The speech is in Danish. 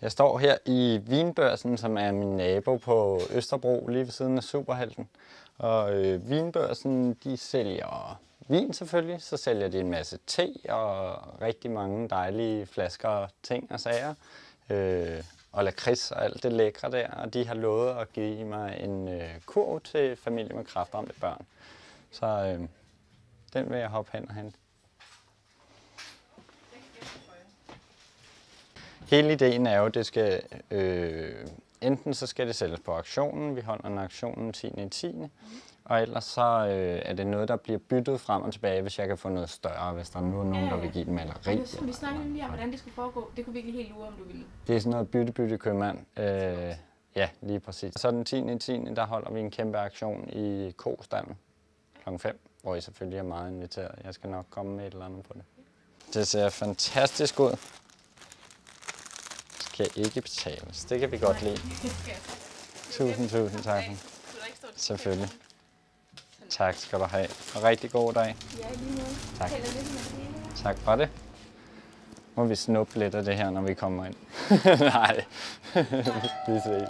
Jeg står her i Vinbørsen, som er min nabo på Østerbro, lige ved siden af Superhelten. Og Vinbørsen, de sælger vin selvfølgelig, så sælger de en masse te og rigtig mange dejlige flasker ting og sager. Og lakrids og alt det lækre der, og de har lovet at give mig en kurv til familie med kræftramte børn. Så den vil jeg hoppe hen og hente. Hele ideen er jo, at det skal, enten så skal det sælges på auktionen, vi holder en auktion den 10.10. Og ellers så er det noget, der bliver byttet frem og tilbage, hvis jeg kan få noget større, hvis der nu er nogen, der vil give et maleri. Vi snakkede lige om, hvordan det skulle foregå. Det kunne vi ikke helt lure, om du ville. Det er sådan noget bytte købmand. Ja, lige præcis. Så den 10.10. der holder vi en kæmpe aktion i Kostammen kl. 5, hvor I selvfølgelig er meget inviteret. Jeg skal nok komme med et eller andet på det. Det ser fantastisk ud. Det skal ikke betales. Det kan vi godt lide. Tusind tak. Selvfølgelig. Tak skal du have. Og rigtig god dag. Ja, lige måde. Tak. Tak for det. Må vi snuppe lidt af det her, når vi kommer ind? Nej. Vi ses.